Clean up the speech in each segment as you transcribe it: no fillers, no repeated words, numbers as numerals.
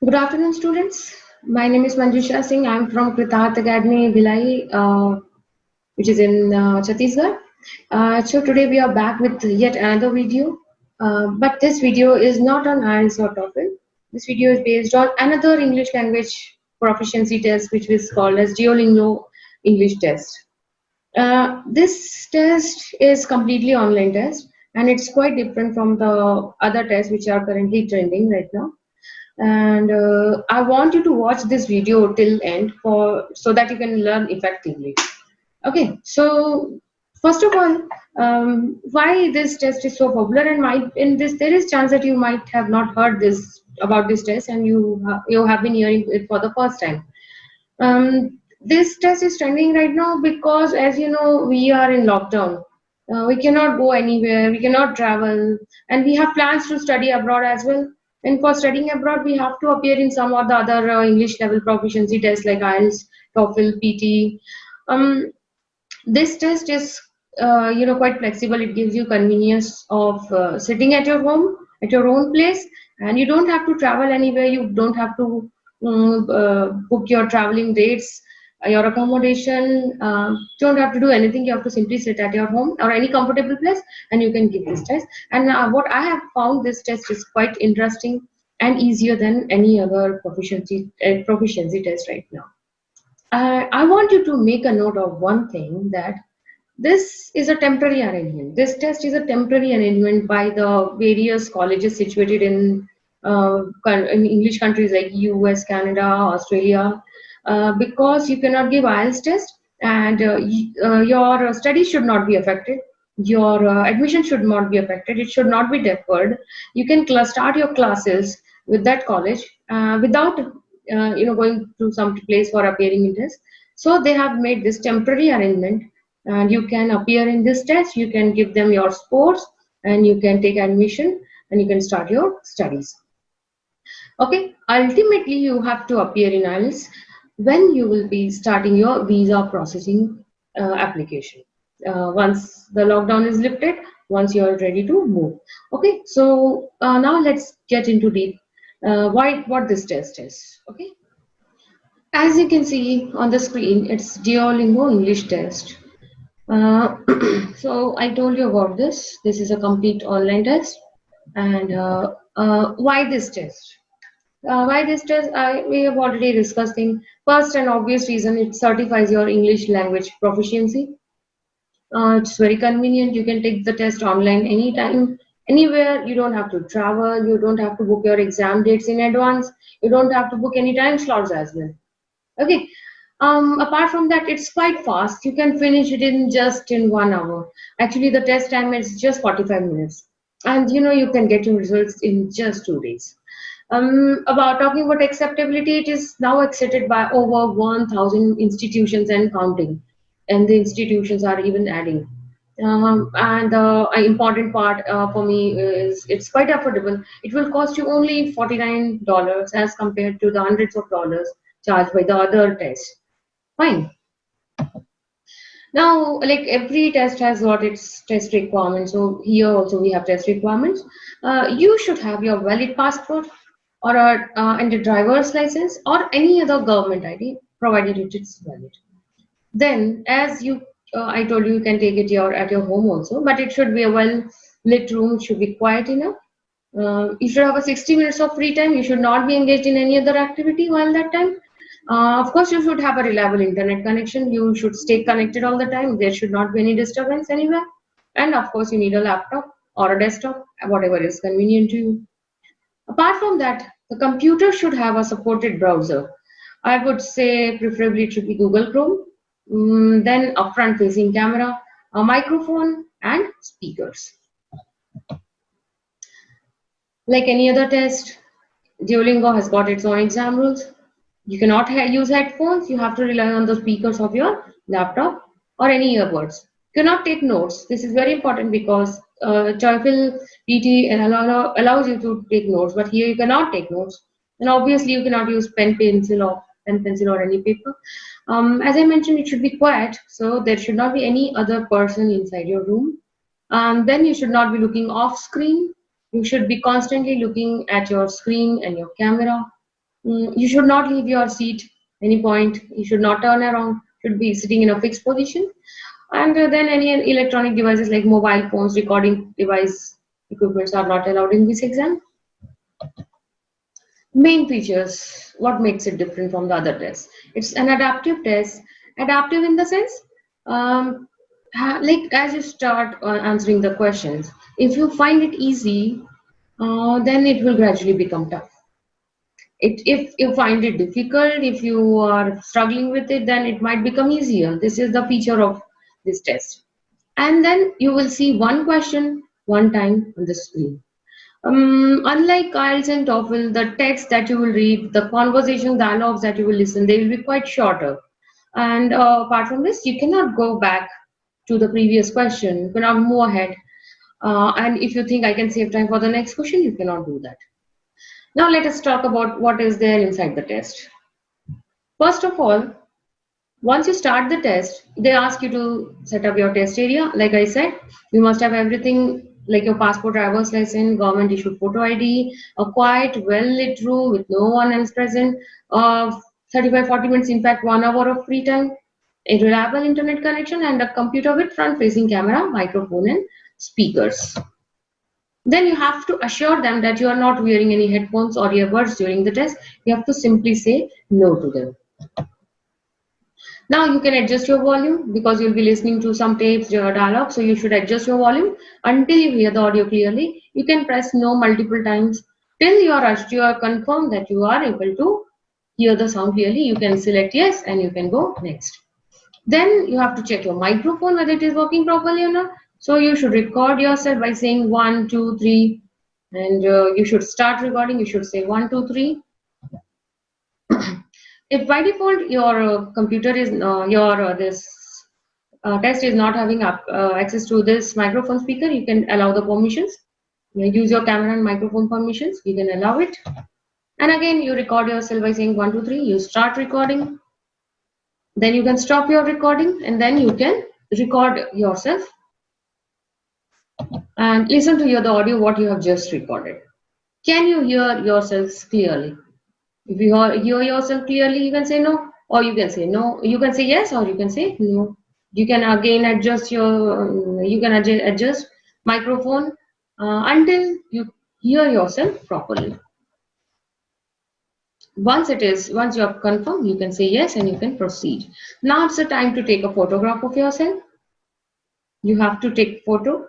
Good afternoon, students. My name is Manjusha Singh. I'm from Kritartha Academy, Bhilai, which is in Chhattisgarh. So today we are back with yet another video. But this video is not on IELTS or TOEFL. This video is based on another English language proficiency test, which is called as DuoLingo English Test. This test is completely online test, and it's quite different from the other tests which are currently trending right now. And I want you to watch this video till end for so that you can learn effectively. Okay, so first of all, why this test is so popular, and might in this there is chance that you might have not heard this about this test, and you have been hearing it for the first time. This test is trending right now because, as you know, we are in lockdown. We cannot go anywhere, we cannot travel, and we have plans to study abroad as well. And for studying abroad, we have to appear in some of the other English level proficiency tests like IELTS, TOEFL, PT. Um, this test is, quite flexible. It gives you convenience of sitting at your home, at your own place, and you don't have to travel anywhere. You don't have to book your traveling dates, your accommodation. Don't have to do anything. You have to simply sit at your home or any comfortable place, and you can give this test. And what I have found, this test is quite interesting and easier than any other proficiency test right now. I want you to make a note of one thing, that this is a temporary arrangement. This test is a temporary arrangement by the various colleges situated in English countries like US, Canada, Australia, because you cannot give IELTS test, and your studies should not be affected. Your admission should not be affected. It should not be deferred. You can start your classes with that college without going to some place for appearing in this. So they have made this temporary arrangement, and you can appear in this test. You can give them your scores, and you can take admission, and you can start your studies. Okay, ultimately you have to appear in IELTS when you will be starting your visa processing application. Once the lockdown is lifted, once you are ready to move. Okay, so now let's get into deep what this test is. Okay, as you can see on the screen, it's Duolingo English Test. Uh, so I told you about this. This is a complete online test. And why this test? Why this test? We have already discussed. First and obvious reason, it certifies your English language proficiency. It's very convenient. You can take the test online anytime, anywhere. You don't have to travel. You don't have to book your exam dates in advance. You don't have to book any time slots as well. Okay. Apart from that, it's quite fast. You can finish it in just in 1 hour. Actually, the test time is just 45 minutes, and you can get your results in just 2 days. About talking about acceptability, it is now accepted by over 1,000 institutions and counting, and the institutions are even adding. And the important part for me is it's quite affordable. It will cost you only $49 as compared to the hundreds of dollars charged by the other tests. Fine. Now, like every test has got its test requirements. So here also we have test requirements. You should have your valid passport or and a driver's license or any other government ID, provided it is valid. Then, as I told you, you can take it at your home also, but it should be a well lit room. It should be quiet enough. You should have a 60 minutes of free time. You should not be engaged in any other activity while that time. Of course, you should have a reliable internet connection. You should stay connected all the time. There should not be any disturbance anywhere. And of course, you need a laptop or a desktop, whatever is convenient to you. Apart from that, the computer should have a supported browser. I would say preferably it should be Google Chrome. Then a front-facing camera, a microphone, and speakers. Like any other test, Duolingo has got its own exam rules. You cannot use headphones. You have to rely on the speakers of your laptop or any earbuds. You cannot take notes. This is very important because TOEFL PT allows you to take notes, but here you cannot take notes. And obviously, you cannot use pen, pencil, or any paper. As I mentioned, it should be quiet, so there should not be any other person inside your room. Then you should not be looking off screen. You should be constantly looking at your screen and your camera. You should not leave your seat any point. You should not turn around. Should be sitting in a fixed position. And then any electronic devices like mobile phones, recording device equipments are not allowed in this exam. Main features, what makes it different from the other tests? It's an adaptive test. Adaptive in the sense, like as you start answering the questions, if you find it easy, then it will gradually become tough. If you find it difficult, if you are struggling with it, then it might become easier. This is the feature of this test. And then you will see one question one time on the screen. Unlike IELTS and TOEFL, the text that you will read, the conversation dialogues that you will listen, they will be quite shorter. And apart from this, you cannot go back to the previous question. You cannot move ahead. And if you think I can save time for the next question, you cannot do that. Now let us talk about what is there inside the test. First of all, once you start the test, they ask you to set up your test area. Like I said, you must have everything like your passport, driver's license, government issued photo ID, a quiet, well-lit room with no one else present, 35-40 minutes, in fact 1 hour of free time, a reliable internet connection, and a computer with front-facing camera, microphone, and speakers. Then you have to assure them that you are not wearing any headphones or earbuds during the test. You have to simply say no to them. Now you can adjust your volume because you'll be listening to some tapes or dialogue, so you should adjust your volume until you hear the audio clearly. You can press no multiple times till you are confirmed that you are able to hear the sound clearly. You can select yes and you can go next. Then you have to check your microphone whether it is working properly or not. So you should record yourself by saying 1, 2, 3, and you should start recording. You should say 1, 2, 3. If by default your computer is this test is not having access to this microphone speaker, you can allow the permissions. You use your camera and microphone permissions. You can allow it. And again, you record yourself by saying 1, 2, 3. You start recording. Then you can stop your recording, and then you can record yourself and listen to the audio what you have just recorded. Can you hear yourselves clearly? If you hear yourself clearly, you can say no, or you can say no. You can say yes, or you can say no. You can again adjust adjust microphone until you hear yourself properly. Once you have confirmed, you can say yes and you can proceed. Now it's the time to take a photograph of yourself. You have to take photo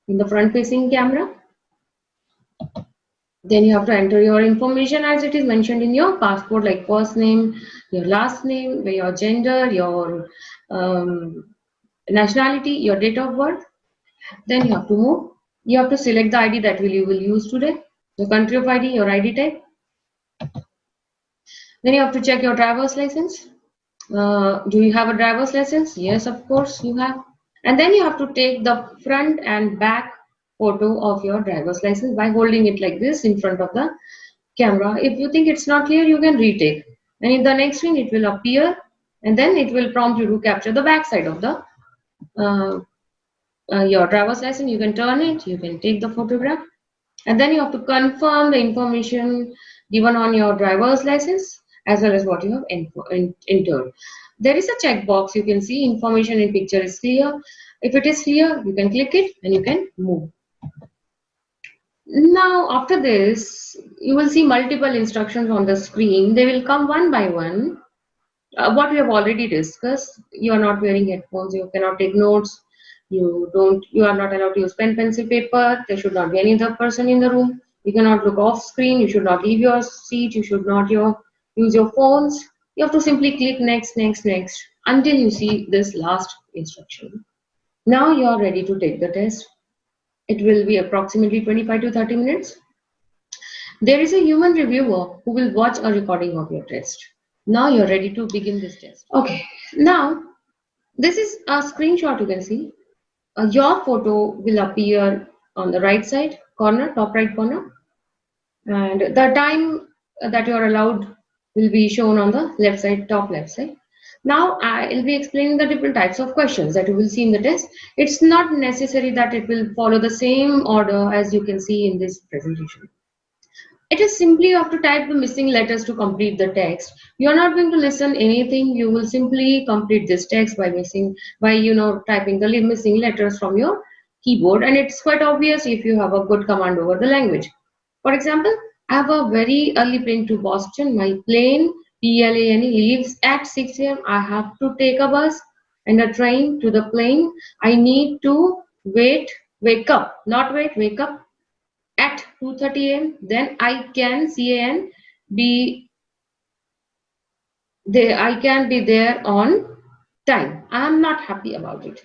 in the front-facing camera. Then you have to enter your information as it is mentioned in your passport, like first name, your last name, your gender, your nationality, your date of birth. Then you have to move. You have to select the ID that you will use today, the country of ID, your ID type. Then you have to check your driver's license. Do you have a driver's license? Yes, of course you have. And then you have to take the front and back photo of your driver's license by holding it like this in front of the camera. If you think it's not clear, you can retake. And in the next screen, it will appear, and then it will prompt you to capture the back side of the your driver's license. You can turn it, you can take the photograph, and then you have to confirm the information given on your driver's license as well as what you have entered. There is a checkbox. You can see information in picture is clear. If it is clear, you can click it and you can move. Now, after this, you will see multiple instructions on the screen. They will come one by one. What we have already discussed, you are not wearing headphones, you cannot take notes, you are not allowed to use pen, pencil, paper, there should not be any other person in the room, you cannot look off screen, you should not leave your seat, you should not use your phones. You have to simply click next, next, next until you see this last instruction. Now you are ready to take the test. It will be approximately 25 to 30 minutes. There is a human reviewer who will watch a recording of your test. Now you're ready to begin this test. Okay, now this is a screenshot you can see. Your photo will appear on the right side corner, top right corner. And the time that you're allowed will be shown on the left side, top left side. Now I will be explaining the different types of questions that you will see in the test. It's not necessary that it will follow the same order as you can see in this presentation. It is simply you have to type the missing letters to complete the text. You are not going to listen anything. You will simply complete this text by typing the missing letters from your keyboard, and it's quite obvious if you have a good command over the language. For example, I have a very early plane to Boston. My plane, PLANE, leaves at 6 a.m. I have to take a bus and a train to the plane. I need to wake up, not wait, wake up at 2:30 a.m. Then be I can be there on time. I am not happy about it.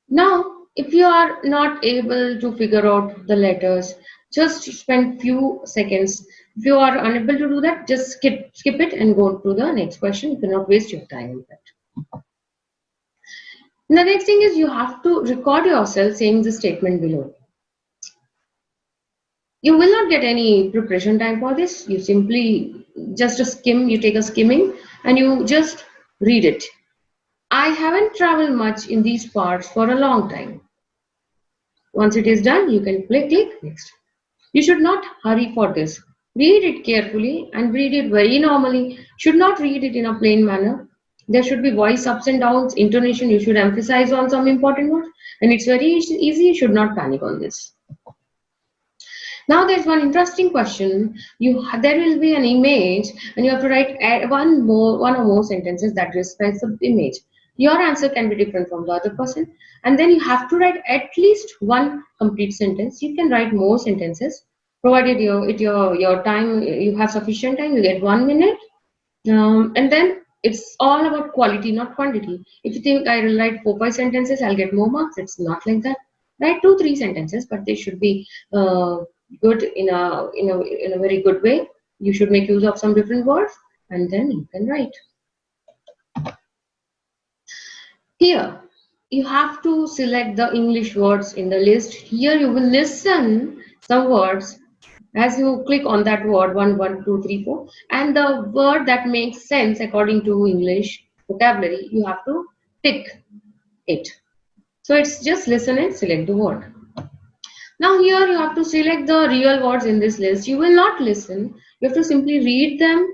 Now, if you are not able to figure out the letters, just spend few seconds. If you are unable to do that, just skip it and go to the next question. You cannot waste your time with that. The next thing is you have to record yourself saying the statement below. You will not get any preparation time for this. You simply you take a skimming and you just read it. I haven't traveled much in these parts for a long time. Once it is done, you can click next. You should not hurry for this. Read it carefully and read it very normally. Should not read it in a plain manner. There should be voice ups and downs, intonation. You should emphasize on some important words, and it's very easy. You should not panic on this. Now there's one interesting question. There will be an image, and you have to write one or more sentences that describes the image. Your answer can be different from the other person, and then you have to write at least one complete sentence. You can write more sentences, provided your time you have sufficient time. You get 1 minute, and then it's all about quality, not quantity. If you think I will write 4-5 sentences, I'll get more marks. It's not like that. Write 2-3 sentences, but they should be good in a very good way. You should make use of some different words, and then you can write. Here you have to select the English words in the list. Here you will listen some words as you click on that word 1, 1, 2, 3, 4, and the word that makes sense according to English vocabulary, you have to pick it. So it's just listen and select the word. Now here you have to select the real words in this list. You will not listen. You have to simply read them.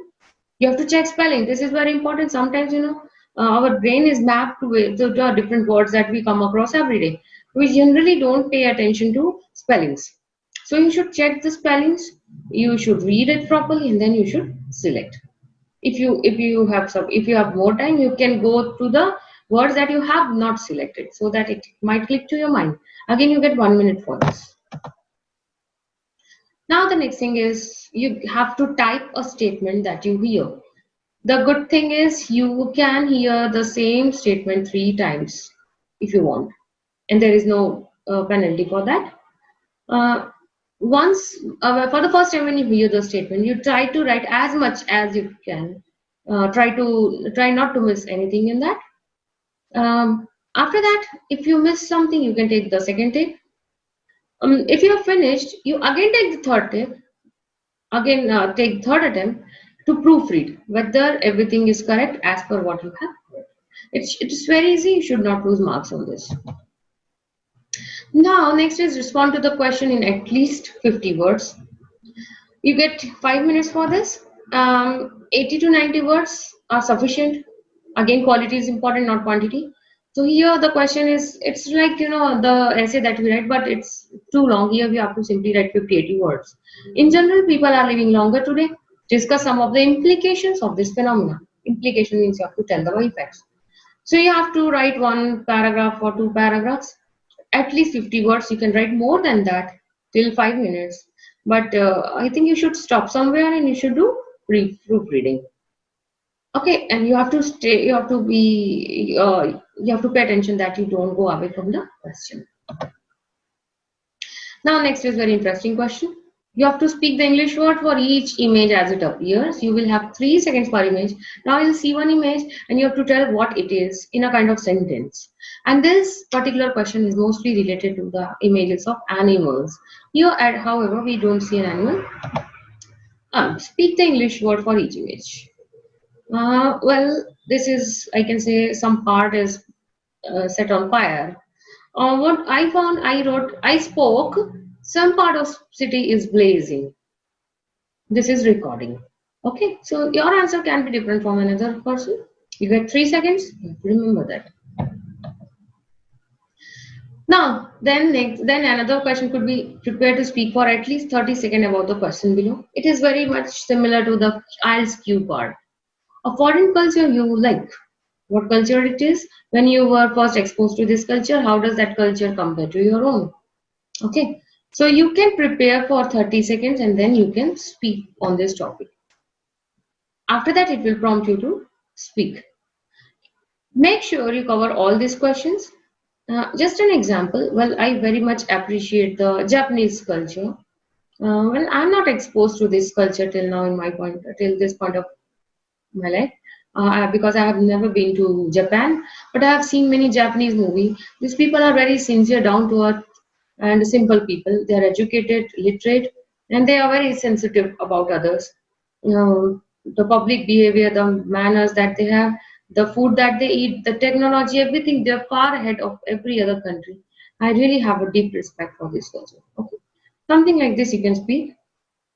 You have to check spelling. This is very important. Sometimes, our brain is mapped to the different words that we come across every day. We generally don't pay attention to spellings. So you should check the spellings. You should read it properly, and then you should select. If you have more time, you can go to the words that you have not selected, so that it might click to your mind. Again, you get 1 minute for this. Now the next thing is you have to type a statement that you hear. The good thing is you can hear the same statement 3 times if you want, and there is no penalty for that. For the first time when you hear the statement, you try to write as much as you can. Try not to miss anything in that. After that, if you miss something, you can take the second take. If you have finished, you again take the third take. Again, take third attempt to proofread whether everything is correct as per what you have. It's very easy. You should not lose marks on this. Now, next is respond to the question in at least 50 words. You get 5 minutes for this. 80 to 90 words are sufficient. Again, quality is important, not quantity. So here the question is, it's like, the essay that we write, but it's too long. Here we have to simply write 50-80 words. In general, people are living longer today. Discuss some of the implications of this phenomenon. Implication means you have to tell the effects. So you have to write 1 paragraph or 2 paragraphs. At least 50 words. You can write more than that till 5 minutes. But I think you should stop somewhere and you should do proofreading. Okay, and you have to you have to pay attention that you don't go away from the question. Now next is very interesting question. You have to speak the English word for each image as it appears. You will have 3 seconds per image. Now you'll see one image and you have to tell what it is in a kind of sentence. And this particular question is mostly related to the images of animals. Here, however, we don't see an animal. Speak the English word for each image. Well, this is, I can say, some part is set on fire. What I found, I spoke, some part of city is blazing. This is recording. Okay, so your answer can be different from another person. You get 3 seconds. Remember that. Now, then another question could be prepare to speak for at least 30 seconds about the question below. It is very much similar to the IELTS cue card. A foreign culture you like. What culture it is? When you were first exposed to this culture, how does that culture compare to your own? Okay, so you can prepare for 30 seconds and then you can speak on this topic. After that, it will prompt you to speak. Make sure you cover all these questions. Just an example, well, I very much appreciate the Japanese culture. Well, I'm not exposed to this culture till now till this point of my life, because I have never been to Japan, but I have seen many Japanese movies. These people are very sincere, down to earth, and simple people. They are educated, literate, and they are very sensitive about others. The public behavior, the manners that they have, the food that they eat, the technology, everything, they're far ahead of every other country. I really have a deep respect for this culture. Okay. Something like this you can speak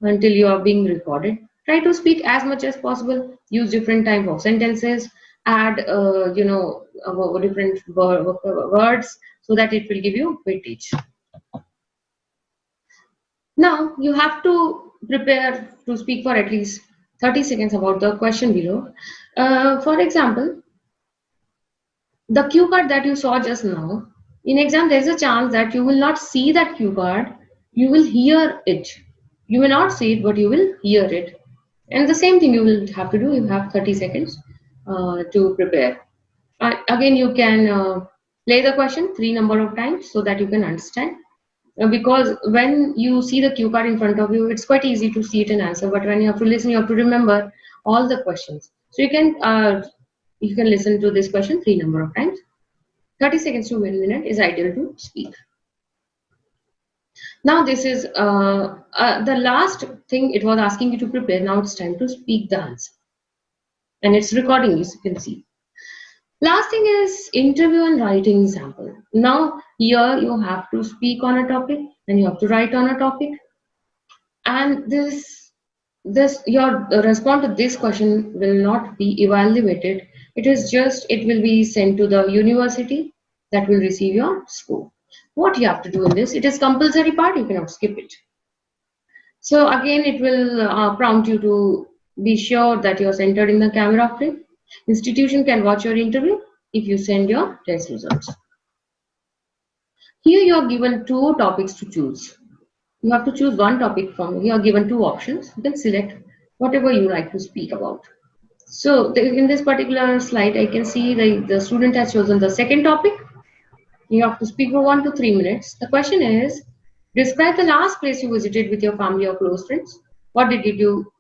until you are being recorded. Try to speak as much as possible. Use different type of sentences. Add, different words so that it will give you weightage. Now you have to prepare to speak for at least 30 seconds about the question below. For example, the cue card that you saw just now, in exam there is a chance that you will not see that cue card, you will hear it. You will not see it, but you will hear it. And the same thing you will have to do, you have 30 seconds to prepare. Again, you can play the question 3 number of times so that you can understand. Because when you see the cue card in front of you, it's quite easy to see it and answer. But when you have to listen, you have to remember all the questions. So you can listen to this question 3 number of times. 30 seconds to 1 minute is ideal to speak. Now this is the last thing it was asking you to prepare. Now it's time to speak the answer. And it's recording, as you can see. Last thing is interview and writing sample. Now here you have to speak on a topic and you have to write on a topic. And this your response to this question will not be evaluated. It will be sent to the university that will receive your score. What you have to do in this, it is compulsory part, you cannot skip it. So again, it will prompt you to be sure that you're centered in the camera frame. Institution can watch your interview if you send your test results. Here you are given 2 topics to choose. You have to choose one topic from, you are given 2 options. You can select whatever you like to speak about. So in this particular slide, I can see the student has chosen the second topic. You have to speak for 1 to 3 minutes. The question is, describe the last place you visited with your family or close friends. What did you do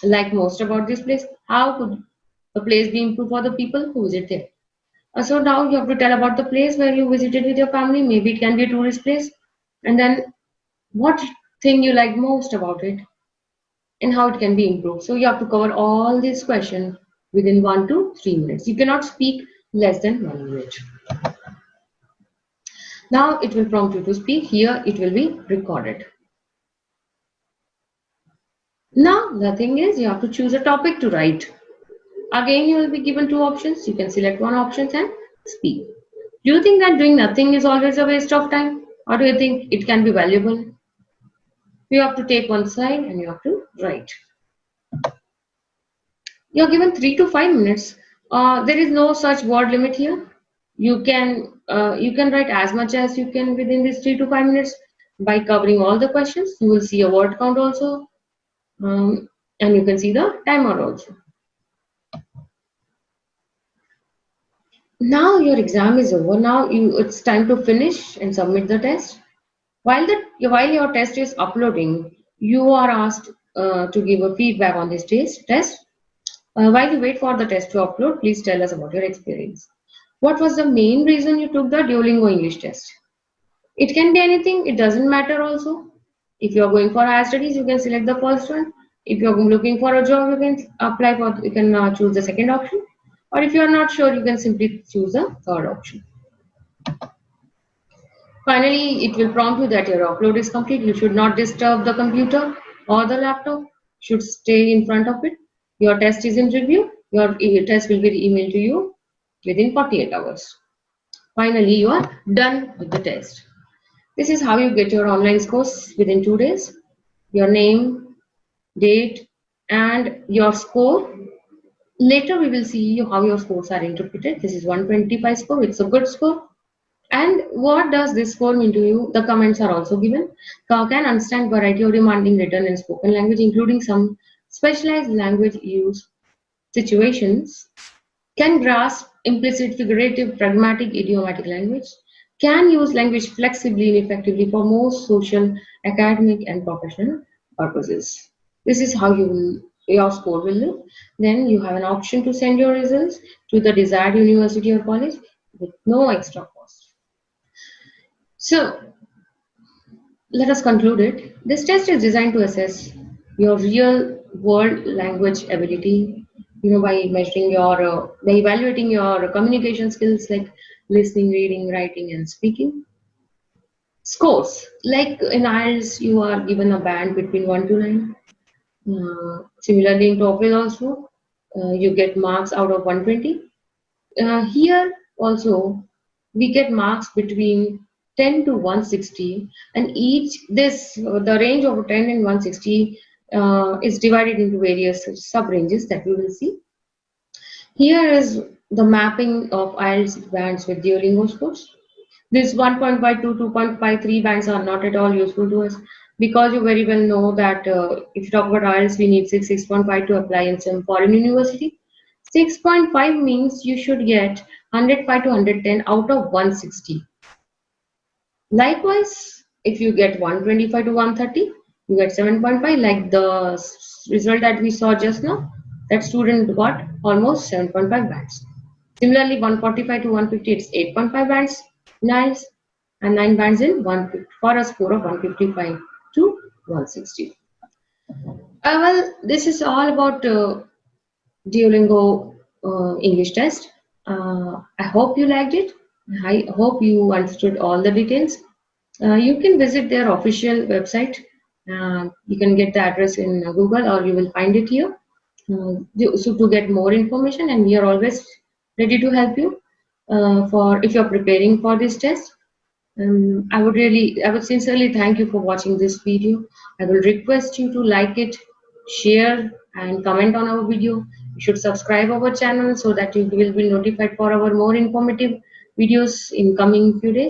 like most about this place? How could the place be improved for the people who visit there? So now you have to tell about the place where you visited with your family. Maybe it can be a tourist place. And then what thing you like most about it and how it can be improved. So you have to cover all these questions within 1 to 3 minutes. You cannot speak less than 1 minute. Now it will prompt you to speak. Here it will be recorded. Now the thing is you have to choose a topic to write. Again, you will be given 2 options. You can select one option and speak. Do you think that doing nothing is always a waste of time? Or do you think it can be valuable? You have to take one side and you have to write. You're given 3 to 5 minutes. There is no such word limit here. You can write as much as you can within these 3 to 5 minutes by covering all the questions. You will see a word count also, and you can see the timer also. Now your exam is over. Now it's time to finish and submit the test. While your test is uploading, you are asked to give a feedback on this test. While you wait for the test to upload, please tell us about your experience. What was the main reason you took the Duolingo English test? It can be anything, it doesn't matter also. If you are going for higher studies, you can select the first one. If you are looking for a job, you can choose the second option. Or if you are not sure, you can simply choose the third option. Finally, it will prompt you that your upload is complete. You should not disturb the computer or the laptop. should stay in front of it. Your test is in review. Your test will be emailed to you within 48 hours. Finally, you are done with the test. This is how you get your online scores within 2 days. Your name, date, and your score. Later, we will see how your scores are interpreted. This is 125 score. It's a good score. And what does this score mean to you? The comments are also given. Can understand variety of demanding written and spoken language, including some specialized language use situations. Can grasp implicit, figurative, pragmatic, idiomatic language. Can use language flexibly and effectively for most social, academic, and professional purposes. This is how your score will look. Then you have an option to send your results to the desired university or college with no extra cost. So let us conclude it. This test is designed to assess your real world language ability, by measuring by evaluating your communication skills like listening, reading, writing, and speaking. Scores, like in IELTS, you are given a band between 1 to 9. Similarly, in TOEFL also, you get marks out of 120. Here also, we get marks between 10 to 160, and the range of 10 and 160 is divided into various sub ranges that we will see. Here is the mapping of IELTS bands with Duolingo scores. These 1.5 to 2.53 bands are not at all useful to us, because you very well know that if you talk about IELTS, we need 6.5 to apply in some foreign university. 6.5 means you should get 105 to 110 out of 160. Likewise, if you get 125 to 130, you get 7.5, like the result that we saw just now. That student got almost 7.5 bands. Similarly, 145 to 150, it's 8.5 bands, nice, and 9 bands in 150 for a score of 155 to 160. Well, this is all about Duolingo English test. I hope you liked it. I hope you understood all the details. You can visit their official website. You can get the address in Google, or you will find it here. So to get more information, and we are always ready to help you for if you're preparing for this test. I would sincerely thank you for watching this video. I will request you to like it, share, and comment on our video. You should subscribe our channel so that you will be notified for our more informative videos in coming few days.